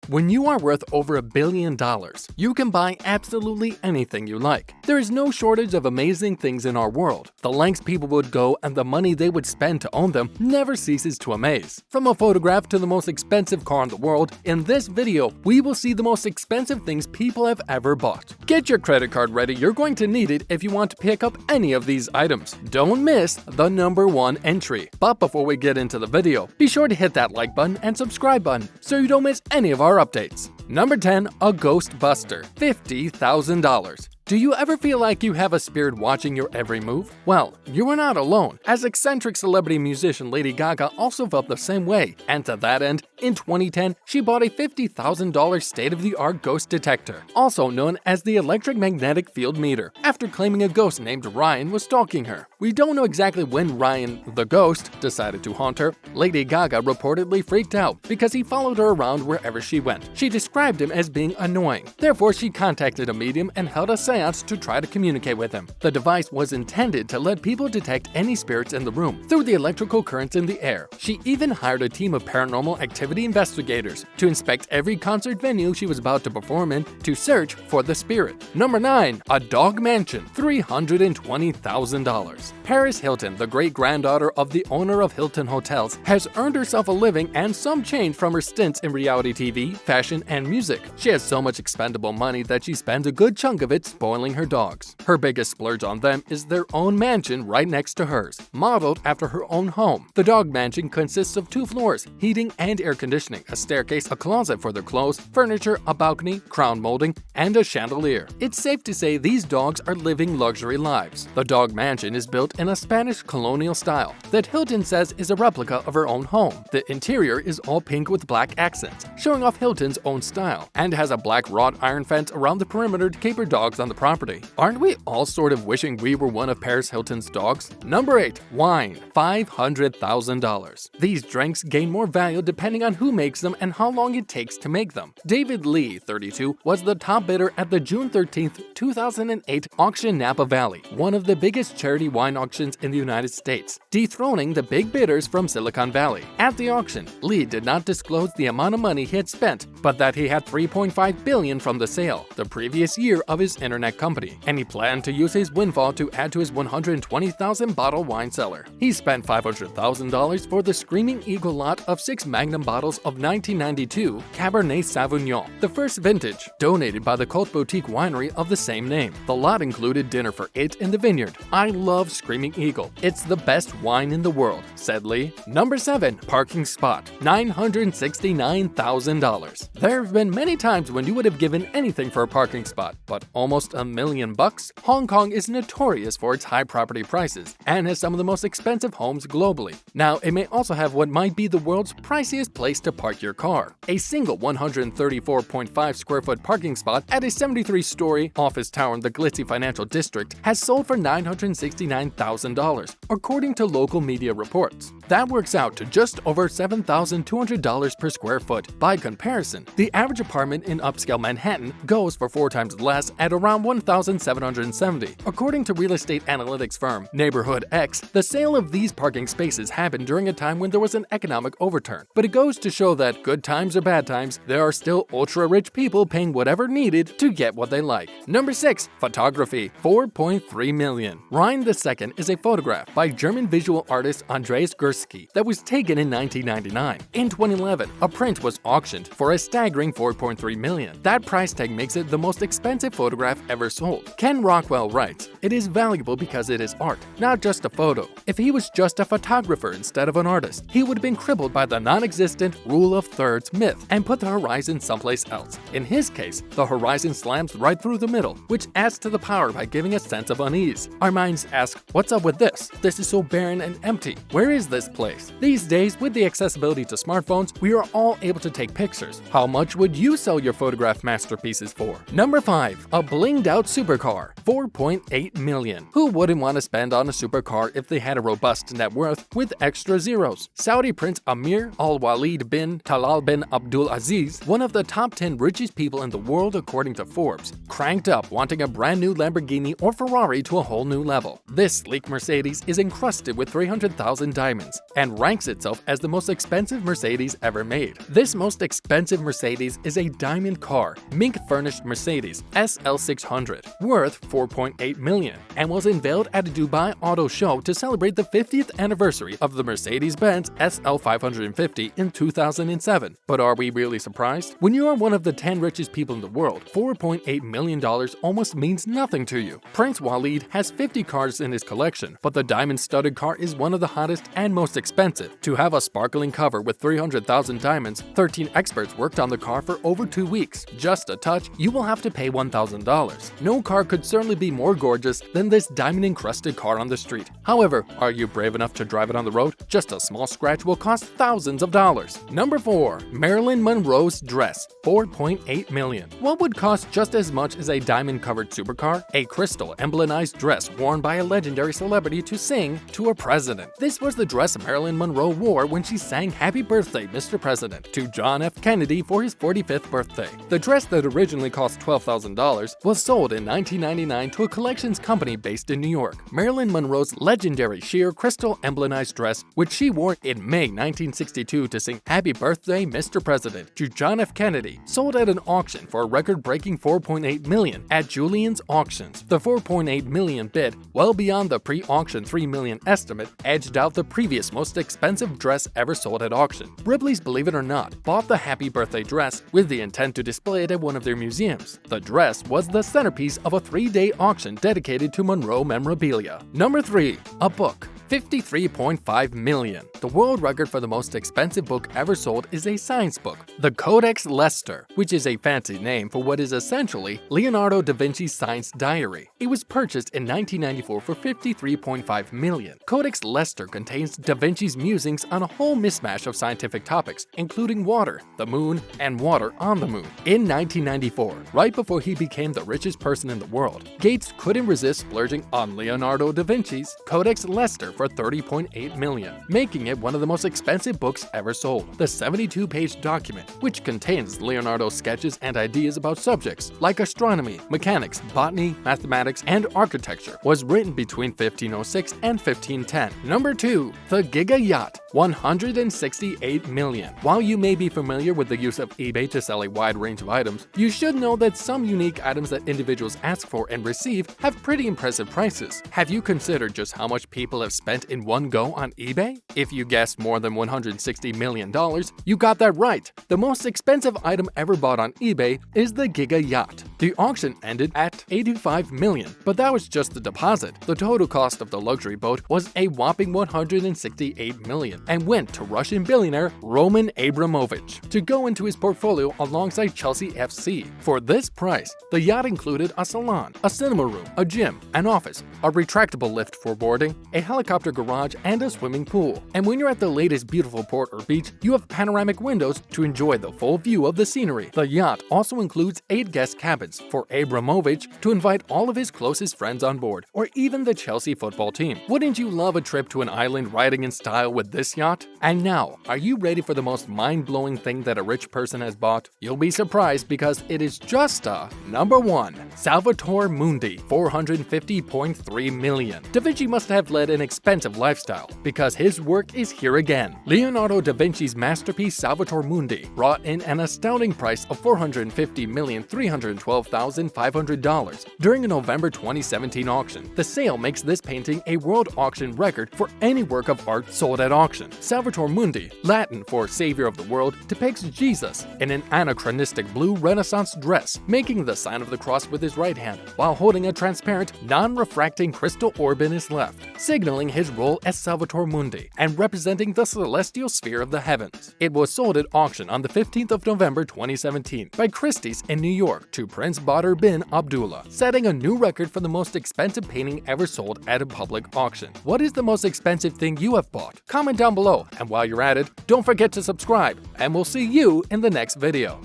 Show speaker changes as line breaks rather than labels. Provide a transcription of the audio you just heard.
When you are worth over $1 billion, you can buy absolutely anything you like. There is no shortage of amazing things in our world. The lengths people would go and the money they would spend to own them never ceases to amaze. From a photograph to the most expensive car in the world, in this video, we will see the most expensive things people have ever bought. Get your credit card ready, you're going to need it if you want to pick up any of these items. Don't miss the #1 entry. But before we get into the video, be sure to hit that like button and subscribe button so you don't miss any of our updates. Number 10, a Ghostbuster, $50,000. Do you ever feel like you have a spirit watching your every move? Well, you are not alone, as eccentric celebrity musician Lady Gaga also felt the same way, and to that end, in 2010, she bought a $50,000 state-of-the-art ghost detector, also known as the electric magnetic field meter, after claiming a ghost named Ryan was stalking her. We don't know exactly when Ryan, the ghost, decided to haunt her. Lady Gaga reportedly freaked out because he followed her around wherever she went. She described him as being annoying. Therefore, she contacted a medium and held a seance to try to communicate with him. The device was intended to let people detect any spirits in the room through the electrical currents in the air. She even hired a team of paranormal activity investigators to inspect every concert venue she was about to perform in to search for the spirit. Number 9, a dog mansion, $320,000. Paris Hilton, the great-granddaughter of the owner of Hilton Hotels, has earned herself a living and some change from her stints in reality TV, fashion, and music. She has so much expendable money that she spends a good chunk of it spoiling her dogs. Her biggest splurge on them is their own mansion right next to hers, modeled after her own home. The dog mansion consists of 2 floors, heating and air conditioning, a staircase, a closet for their clothes, furniture, a balcony, crown molding, and a chandelier. It's safe to say these dogs are living luxury lives. The dog mansion is built in a Spanish colonial style that Hilton says is a replica of her own home. The interior is all pink with black accents, showing off Hilton's own style, and has a black wrought iron fence around the perimeter to keep her dogs on the property. Aren't we all sort of wishing we were one of Paris Hilton's dogs? Number 8, wine, $500,000. These drinks gain more value depending on who makes them and how long it takes to make them. David Lee, 32, was the top bidder at the June 13, 2008 auction Napa Valley, one of the biggest charity wine auctions in the United States, dethroning the big bidders from Silicon Valley. At the auction, Lee did not disclose the amount of money he had spent, but that he had $3.5 billion from the sale, the previous year of his internet company, and he planned to use his windfall to add to his 120,000 bottle wine cellar. He spent $500,000 for the Screaming Eagle lot of 6 Magnum bottles of 1992 Cabernet Sauvignon, the first vintage, donated by the cult boutique winery of the same name. The lot included dinner for 8 in the vineyard. I love Screaming Eagle. It's the best wine in the world, said Lee. Number 7, parking spot, $969,000. There have been many times when you would have given anything for a parking spot, but almost $1 million bucks? Hong Kong is notorious for its high property prices and has some of the most expensive homes globally. Now, it may also have what might be the world's priciest place to park your car. A single 134.5 square foot parking spot at a 73-story office tower in the glitzy financial district has sold for $969,000, according to local media reports. That works out to just over $7,200 per square foot. By comparison, the average apartment in upscale Manhattan goes for 4 times less at around $1,770. According to real estate analytics firm Neighborhood X, the sale of these parking spaces happened during a time when there was an economic overturn. But it goes to show that good times or bad times, there are still ultra-rich people paying whatever needed to get what they like. Number 6, photography, $4.3 million. Ryan II is a photograph by German visual artist Andreas Gursky that was taken in 1999. In 2011, a print was auctioned for a staggering $4.3 million. That price tag makes it the most expensive photograph ever sold. Ken Rockwell writes, "It is valuable because it is art, not just a photo. If he was just a photographer instead of an artist, he would have been crippled by the non-existent rule of thirds myth and put the horizon someplace else. In his case, the horizon slams right through the middle, which adds to the power by giving a sense of unease. Our minds ask, what's up with this? This is so barren and empty. Where is this place? These days, with the accessibility to smartphones, we are all able to take pictures. How much would you sell your photograph masterpieces for?" Number 5, a blinged out supercar, $4.8 million. Who wouldn't want to spend on a supercar if they had a robust net worth with extra zeros? Saudi Prince Amir Alwaleed bin Talal bin Abdul Aziz, one of the top 10 richest people in the world according to Forbes, cranked up wanting a brand new Lamborghini or Ferrari to a whole new level. This sleek Mercedes is encrusted with 300,000 diamonds, Mercedes and ranks itself as the most expensive Mercedes ever made. This most expensive Mercedes is a diamond car, mink-furnished Mercedes SL600, worth $4.8 million, and was unveiled at a Dubai Auto Show to celebrate the 50th anniversary of the Mercedes-Benz SL550 in 2007. But are we really surprised? When you are one of the 10 richest people in the world, $4.8 million almost means nothing to you. Prince Alwaleed has 50 cars in his collection, but the diamond-studded car is one of the hottest and most expensive. To have a sparkling cover with 300,000 diamonds, 13 experts worked on the car for over 2 weeks. Just a touch, you will have to pay $1,000. No car could certainly be more gorgeous than this diamond-encrusted car on the street. However, are you brave enough to drive it on the road? Just a small scratch will cost thousands of dollars. Number 4. Marilyn Monroe's dress, $4.8 million. What would cost just as much as a diamond-covered supercar? A crystal emblemized dress worn by a legendary celebrity to sing to a president. This was the dress Marilyn Monroe wore when she sang "Happy Birthday, Mr. President" to John F. Kennedy for his 45th birthday. The dress that originally cost $12,000 was sold in 1999 to a collections company based in New York. Marilyn Monroe's legendary sheer crystal emblemized dress, which she wore in May 1962 to sing "Happy Birthday, Mr. President" to John F. Kennedy, sold at an auction for a record-breaking $4.8 million at Julian's Auctions. The $4.8 million bid, well beyond the pre-auction $3 million estimate, edged out the previous most expensive dress ever sold at auction. Ripley's Believe It or Not bought the Happy Birthday dress with the intent to display it at one of their museums. The dress was the centerpiece of a 3-day auction dedicated to Monroe memorabilia. Number 3. A book. $53.5 million. The world record for the most expensive book ever sold is a science book, the Codex Leicester, which is a fancy name for what is essentially Leonardo Da Vinci's science diary. It was purchased in 1994 for $53.5 million. Codex Leicester contains Da Vinci's musings on a whole mismatch of scientific topics, including water, the moon, and water on the moon. In 1994, right before he became the richest person in the world, Gates couldn't resist splurging on Leonardo da Vinci's Codex Leicester for $30.8 million, making it one of the most expensive books ever sold. The 72-page document, which contains Leonardo's sketches and ideas about subjects like astronomy, mechanics, botany, mathematics, and architecture, was written between 1506 and 1510. Number 2. The Giga Yacht, $168 million. While you may be familiar with the use of eBay to sell a wide range of items, you should know that some unique items that individuals ask for and receive have pretty impressive prices. Have you considered just how much people have spent in one go on eBay? If you guessed more than $160 million, you got that right. The most expensive item ever bought on eBay is the Giga Yacht. The auction ended at $85 million, but that was just the deposit. The total cost of the luxury boat was a whopping $168 million and went to Russian billionaire Roman Abramovich to go into his portfolio alongside Chelsea FC. For this price, the yacht included a salon, a cinema room, a gym, an office, a retractable lift for boarding, a helicopter garage, and a swimming pool. And when you're at the latest beautiful port or beach, you have panoramic windows to enjoy the full view of the scenery. The yacht also includes 8 guest cabins for Abramovich to invite all of his closest friends on board, or even the Chelsea football team. Wouldn't you love a trip to an island riding in style with this yacht? And now, are you ready for the most mind-blowing thing that a rich person has bought? You'll be surprised because it is just a number 1. Salvator Mundi, $450.3 million. Da Vinci must have led an expensive lifestyle because his work is here again. Leonardo da Vinci's masterpiece Salvator Mundi brought in an astounding price of $450,312,500 during a November 2017 auction. The sale makes this painting a world auction record for any work of art sold at auction. Salvator Mundi, Latin for Savior of the World, depicts Jesus in an anachronistic blue Renaissance dress, making the sign of the cross with his right hand while holding a transparent, non-refracting crystal orb in his left, signaling his role as Salvator Mundi and representing the celestial sphere of the heavens. It was sold at auction on the 15th of November 2017 by Christie's in New York to Prince Badr bin Abdullah, setting a new record for the most expensive painting ever sold at a public auction. What is the most expensive thing you have bought? Comment down below, and while you're at it, don't forget to subscribe, and we'll see you in the next video.